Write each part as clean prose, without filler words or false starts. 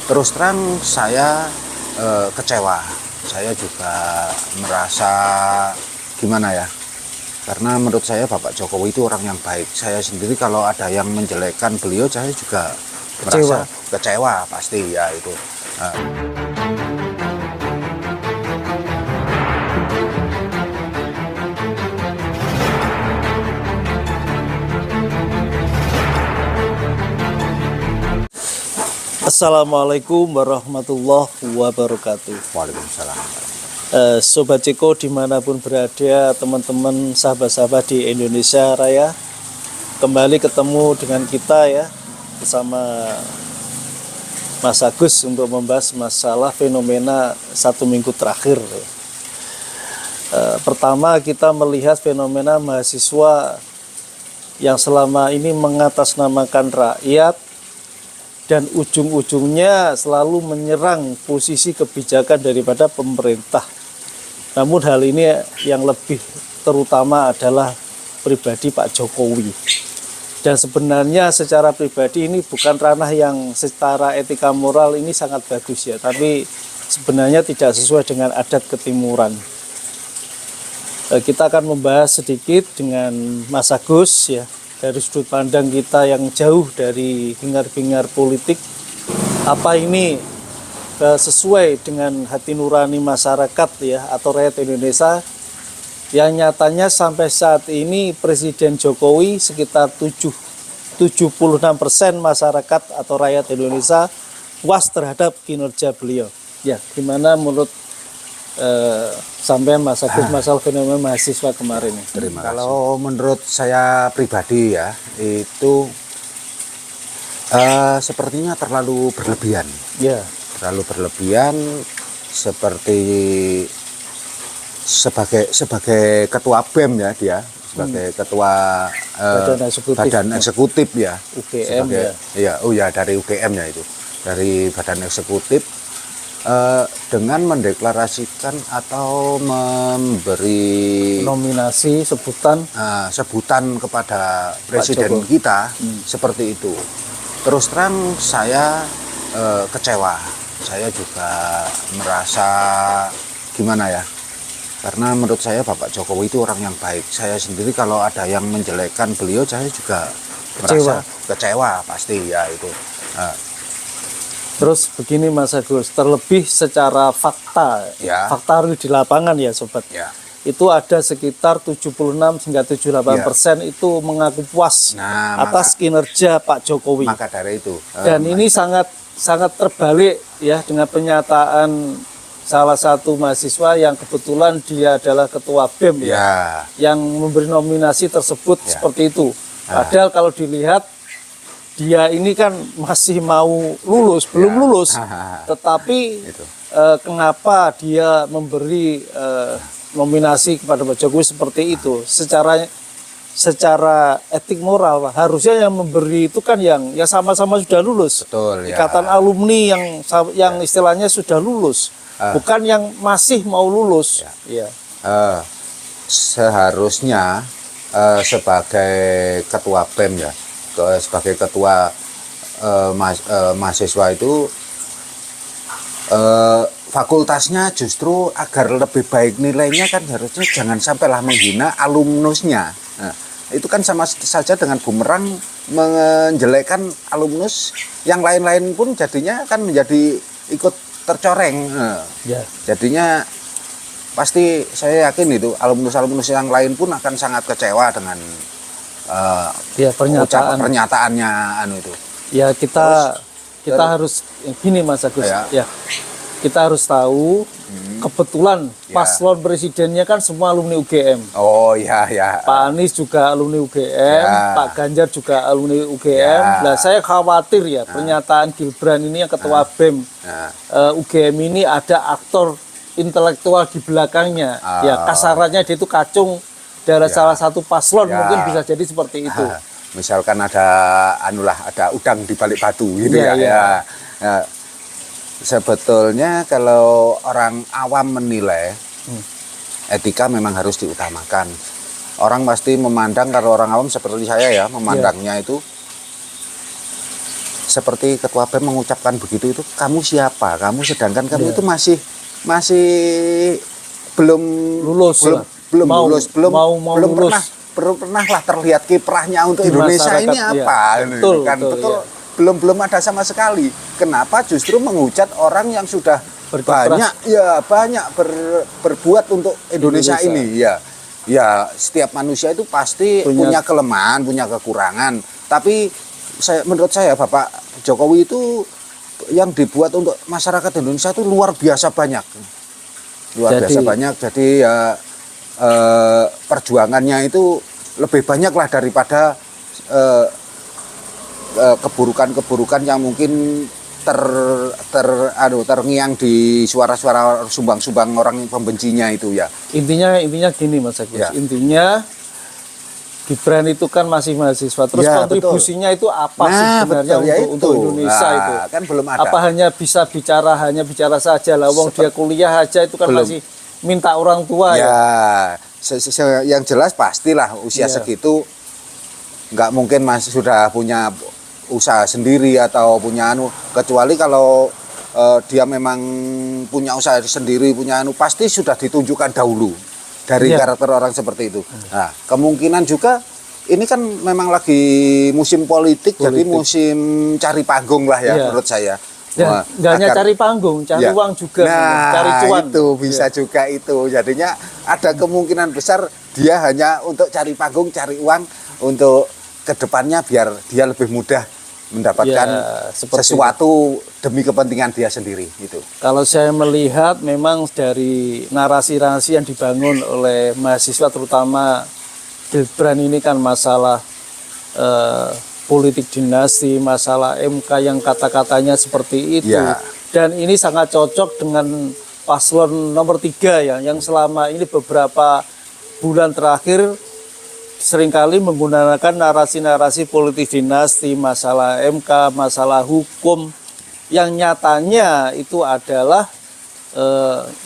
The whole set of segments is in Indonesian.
Terus terang saya kecewa. Saya juga merasa gimana ya? Karena menurut saya Bapak Jokowi itu orang yang baik. Saya sendiri kalau ada yang menjelekkan beliau, saya juga merasa kecewa pasti ya itu. Assalamualaikum warahmatullahi wabarakatuh. Waalaikumsalam. Sobat Ciko dimanapun berada, teman-teman sahabat-sahabat di Indonesia Raya, kembali ketemu dengan kita ya, bersama Mas Agus untuk membahas masalah fenomena 1 minggu terakhir. Pertama, kita melihat fenomena mahasiswa yang selama ini mengatasnamakan rakyat dan ujung-ujungnya selalu menyerang posisi kebijakan daripada pemerintah. Namun hal ini yang lebih terutama adalah pribadi Pak Jokowi. Dan sebenarnya secara pribadi ini bukan ranah yang secara etika moral ini sangat bagus ya, tapi sebenarnya tidak sesuai dengan adat ketimuran. Kita akan membahas sedikit dengan Mas Agus ya, dari sudut pandang kita yang jauh dari hingar-bingar politik, apa ini sesuai dengan hati nurani masyarakat ya, atau rakyat Indonesia yang nyatanya sampai saat ini Presiden Jokowi sekitar 76% masyarakat atau rakyat Indonesia puas terhadap kinerja beliau. Ya, gimana menurut sampai Mas Agus masalah fenomena mahasiswa kemarin? Terima kasih. Kalau menurut saya pribadi ya, itu sepertinya terlalu berlebihan. Ya. Terlalu berlebihan, seperti sebagai ketua BEM ya dia, sebagai ketua badan eksekutif ya, UGM ya. Dari UGM ya itu, dari badan eksekutif. Dengan mendeklarasikan atau memberi nominasi sebutan kepada presiden kita seperti itu. Terus terang saya kecewa. Saya juga merasa gimana ya? Karena menurut saya Bapak Jokowi itu orang yang baik. Saya sendiri kalau ada yang menjelekkan beliau, saya juga merasa kecewa pasti ya itu. Terus begini Mas Agus, terlebih secara fakta, ya. Fakta di lapangan ya sobat, ya. Itu ada sekitar 76 hingga 78% ya. Itu mengaku puas atas kinerja Pak Jokowi. Maka dari itu. Dan ini sangat terbalik ya dengan pernyataan salah satu mahasiswa yang kebetulan dia adalah ketua BEM ya, yang memberi nominasi tersebut seperti itu. Padahal kalau dilihat dia ini kan masih mau lulus, belum lulus, tetapi kenapa dia memberi nominasi kepada Pak Jokowi seperti itu? Secara etik moral, harusnya yang memberi itu kan yang sama-sama sudah lulus. Betul, Ikatan alumni yang istilahnya sudah lulus, bukan yang masih mau lulus. Seharusnya sebagai ketua BEM ya, sebagai ketua mahasiswa itu fakultasnya justru agar lebih baik nilainya kan harusnya jangan sampailah menghina alumnusnya. Nah, itu kan sama saja dengan bumerang menjelekkan alumnus yang lain-lain pun jadinya kan menjadi ikut tercoreng. Jadinya pasti saya yakin itu alumnus yang lain pun akan sangat kecewa dengan pernyataannya itu. Ya kita harus gini Mas Agus ya. Kita harus tahu kebetulan paslon presidennya kan semua alumni UGM. Oh iya ya. Pak Anies juga alumni UGM, Pak Ganjar juga alumni UGM. Nah, saya khawatir ya pernyataan Gibran ini yang ketua BEM UGM ini ada aktor intelektual di belakangnya. Ya kasarannya dia itu kacung dari salah satu paslon, mungkin bisa jadi seperti itu. Misalkan ada udang di balik batu gitu ya. Sebetulnya kalau orang awam menilai, etika memang harus diutamakan. Orang pasti memandang, kalau orang awam seperti saya ya, memandangnya itu seperti Ketua BEM mengucapkan begitu, itu kamu siapa? Kamu sedangkan kamu Iya. itu masih belum Lulus belum lah. belum Mau- lulus, belum mau belum lulus. pernah lah terlihat kiprahnya untuk Di Indonesia masyarakat, ini iya. apa, ini Betul, kan betul, betul. iya. Belum ada sama sekali. Kenapa justru menghujat orang yang sudah Berkiprah. banyak berbuat untuk Indonesia, Indonesia. ini ya setiap manusia itu pasti punya kelemahan, punya kekurangan. Tapi menurut saya Bapak Jokowi itu yang dibuat untuk masyarakat Indonesia itu luar biasa banyak. Jadi ya perjuangannya itu lebih banyak lah daripada keburukan-keburukan yang mungkin terngiang di suara-suara sumbang-sumbang orang pembencinya itu ya. Intinya gini Mas Agus. Ya. Intinya Gibran itu kan masih mahasiswa. Terus Ya, kontribusinya itu apa sih sebenarnya betul, ya untuk Indonesia Nah, itu? kan belum ada. Apa hanya bicara saja lah. Wong dia kuliah aja itu kan Belum. masih minta orang tua ya. Yang jelas pastilah usia Ya. segitu nggak mungkin masih sudah punya usaha sendiri atau punya kecuali kalau dia memang punya usaha sendiri, punya pasti sudah ditunjukkan dahulu dari Ya. karakter orang seperti itu. Nah, kemungkinan juga ini kan memang lagi musim politik. Jadi musim cari panggung lah ya, Ya. menurut saya. Dan nggak hanya cari panggung, cari Ya. uang juga, Nah, cari cuan. itu bisa juga itu. Jadinya ada kemungkinan besar dia hanya untuk cari panggung, cari uang untuk kedepannya biar dia lebih mudah mendapatkan Ya, seperti sesuatu demi kepentingan dia sendiri itu. Kalau saya melihat memang dari narasi-narasi yang dibangun oleh mahasiswa terutama Gibran ini kan masalah politik dinasti, masalah MK yang kata-katanya seperti itu. Ya. Dan ini sangat cocok dengan paslon nomor 3 ya, yang selama ini beberapa bulan terakhir seringkali menggunakan narasi-narasi politik dinasti, masalah MK, masalah hukum, yang nyatanya itu adalah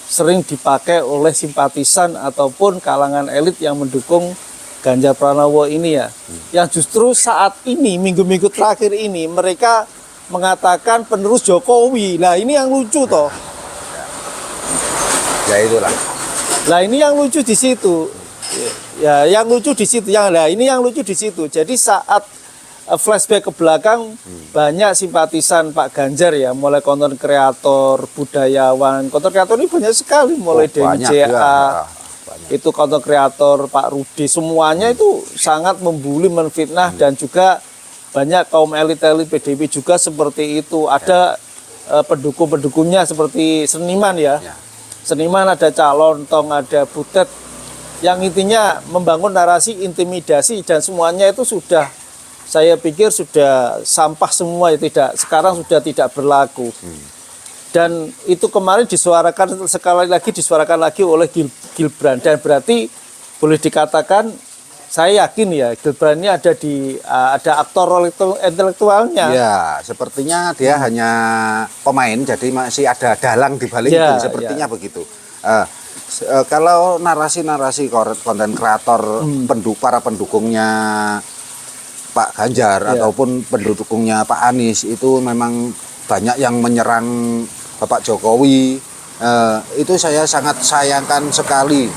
sering dipakai oleh simpatisan ataupun kalangan elit yang mendukung Ganjar Pranowo ini ya. Yang justru saat ini, minggu-minggu terakhir ini, mereka mengatakan penerus Jokowi. Nah ini yang lucu toh. Ya itulah. Nah ini yang lucu di situ. Ya, yang lucu di situ. Ini yang lucu di situ. Jadi saat flashback ke belakang, banyak simpatisan Pak Ganjar ya, mulai konten kreator, budayawan. Konten kreator ini banyak sekali, mulai dari banyak, JA, banyak. itu konten kreator Pak Rudi, semuanya itu sangat membuli, menfitnah, dan juga banyak kaum elit-elit PDIP juga seperti itu. Ada pendukung-pendukungnya seperti seniman ya. Seniman ada calon, tong ada butet, yang intinya membangun narasi intimidasi, dan semuanya itu sudah, saya pikir sudah sampah semua, sekarang sudah tidak berlaku. Dan itu kemarin sekali lagi disuarakan lagi oleh Gibran, dan berarti boleh dikatakan, saya yakin ya Gibran ini ada aktor intelektualnya. Ya, sepertinya dia hanya pemain, jadi masih ada dalang di balik Ya, itu, sepertinya begitu. Kalau narasi-narasi konten kreator, para pendukungnya Pak Ganjar ataupun pendukungnya Pak Anies itu memang banyak yang menyerang Bapak Jokowi. Itu saya sangat sayangkan sekali,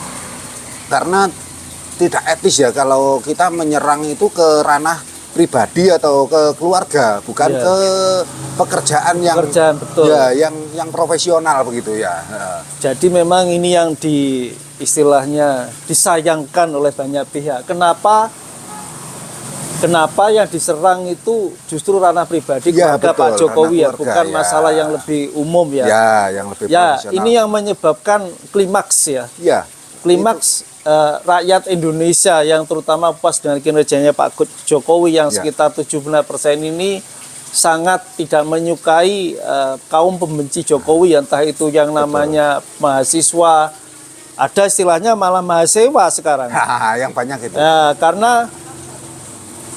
karena tidak etis ya kalau kita menyerang itu ke ranah pribadi atau ke keluarga, bukan ke pekerjaan yang betul. Ya, yang profesional begitu ya. Jadi memang ini yang istilahnya disayangkan oleh banyak pihak. Kenapa yang diserang itu justru ranah pribadi keluarga Pak Jokowi ya, bukan masalah yang lebih umum ya. Ya, yang lebih profesional. Ini yang menyebabkan klimaks ya. Ya. Klimaks rakyat Indonesia yang terutama puas dengan kinerjanya Pak Jokowi yang sekitar 17% ini sangat tidak menyukai kaum pembenci Jokowi, entah itu yang namanya mahasiswa, ada istilahnya malah mahasiswa sekarang. Yang banyak itu. Nah,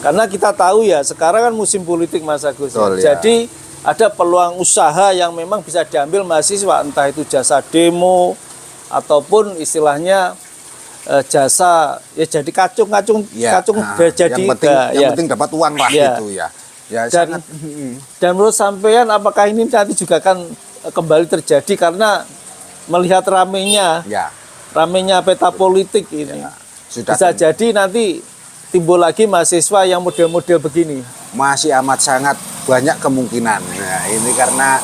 karena kita tahu ya sekarang kan musim politik Mas Agus. Betul, ya. Jadi ada peluang usaha yang memang bisa diambil mahasiswa, entah itu jasa demo ataupun istilahnya jasa ya jadi kacung Ya, jadi yang penting dapat uang lah gitu ya. Ya, Dan sangat. dan menurut sampean apakah ini nanti juga akan kembali terjadi karena melihat ramenya Ya, peta politik ini. sudah Bisa jadi nanti timbul lagi mahasiswa yang model-model begini. masih amat sangat banyak kemungkinan. Nah, ini karena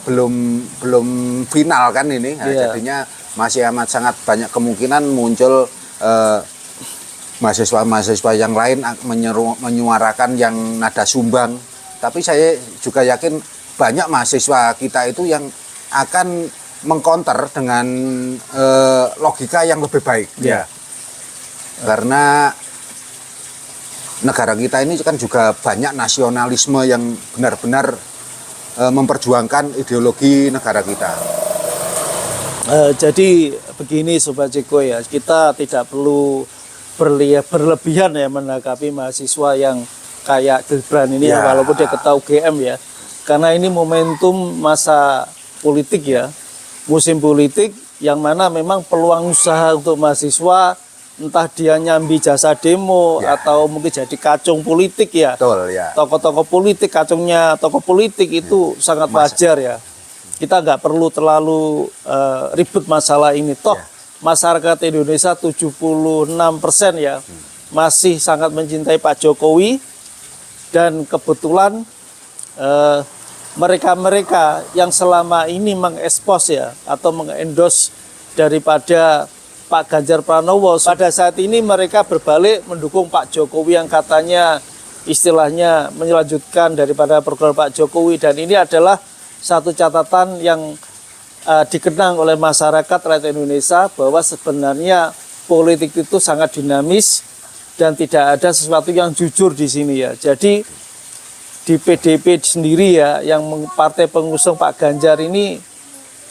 belum final kan ini. Nah, Iya. jadinya masih amat sangat banyak kemungkinan muncul mahasiswa-mahasiswa yang lain menyuarakan yang nada sumbang. Tapi saya juga yakin banyak mahasiswa kita itu yang akan mengcounter dengan logika yang lebih baik. Ya. Karena negara kita ini kan juga banyak nasionalisme yang benar-benar memperjuangkan ideologi negara kita. Jadi begini Sobat Ceko ya, kita tidak perlu berlebihan ya menanggapi mahasiswa yang kayak Gibran ini Ya. walaupun dia ketua UGM ya. Karena ini momentum masa politik ya, musim politik yang mana memang peluang usaha untuk mahasiswa entah dia nyambi jasa demo Ya. atau mungkin jadi kacung politik ya. Betul ya. Tokoh-tokoh politik, kacungnya tokoh politik itu sangat wajar ya. Kita nggak perlu terlalu ribut masalah ini. Toh masyarakat Indonesia 76% ya masih sangat mencintai Pak Jokowi dan kebetulan mereka-mereka yang selama ini mengekspos ya atau mengendorse daripada Pak Ganjar Pranowo pada saat ini mereka berbalik mendukung Pak Jokowi yang katanya istilahnya melanjutkan daripada program Pak Jokowi, dan ini adalah satu catatan yang dikenang oleh masyarakat rakyat Indonesia bahwa sebenarnya politik itu sangat dinamis dan tidak ada sesuatu yang jujur di sini ya. Jadi di PDIP sendiri ya yang partai pengusung Pak Ganjar ini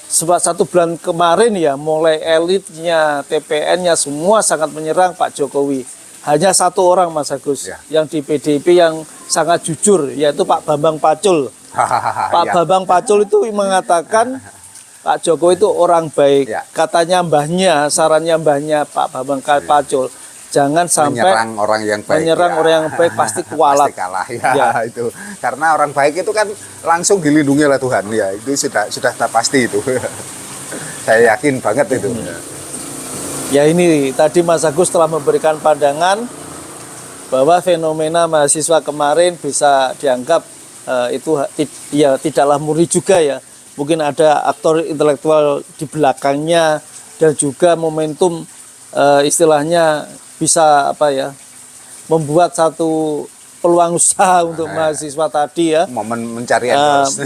sebab 1 bulan kemarin ya mulai elitnya, TPN-nya semua sangat menyerang Pak Jokowi. Hanya 1 orang Mas Agus Ya. yang di PDIP yang sangat jujur, yaitu Pak Bambang Pacul. Pak Ya. Bambang Pacul itu mengatakan Pak Jokowi itu orang baik. Ya. Katanya mbahnya, sarannya mbahnya Pak Bambang Pacul. Jangan sampai Menyerang orang yang baik. menyerang ya. orang yang baik pasti kualat. Pasti kalah ya, Ya. itu. Karena orang baik itu kan langsung dilindungi oleh Tuhan ya. Itu sudah pasti itu. Saya yakin banget itu. Ya ini tadi Mas Agus telah memberikan pandangan bahwa fenomena mahasiswa kemarin bisa dianggap ya tidaklah murni juga ya. Mungkin ada aktor intelektual di belakangnya dan juga momentum istilahnya bisa membuat satu peluang usaha untuk mahasiswa tadi ya. Momen mencari endorse.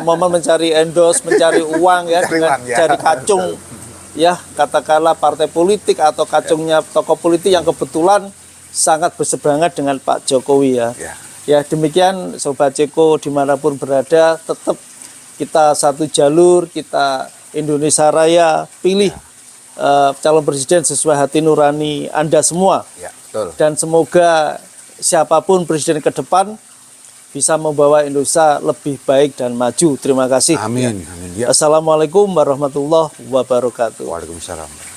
Momen mencari endorse, mencari uang ya, Mencari dengan uang, ya. cari kacung ya, katakanlah partai politik atau kacungnya tokoh politik yang kebetulan sangat berseberangan dengan Pak Jokowi ya. Ya. Ya demikian Sobat Ceko dimanapun berada, tetap kita satu jalur, kita Indonesia Raya, pilih calon presiden sesuai hati nurani Anda semua. Ya, betul. Dan semoga siapapun presiden ke depan bisa membawa Indonesia lebih baik dan maju. Terima kasih. Amin. Amin. Ya. Assalamualaikum warahmatullahi wabarakatuh. Waalaikumsalam.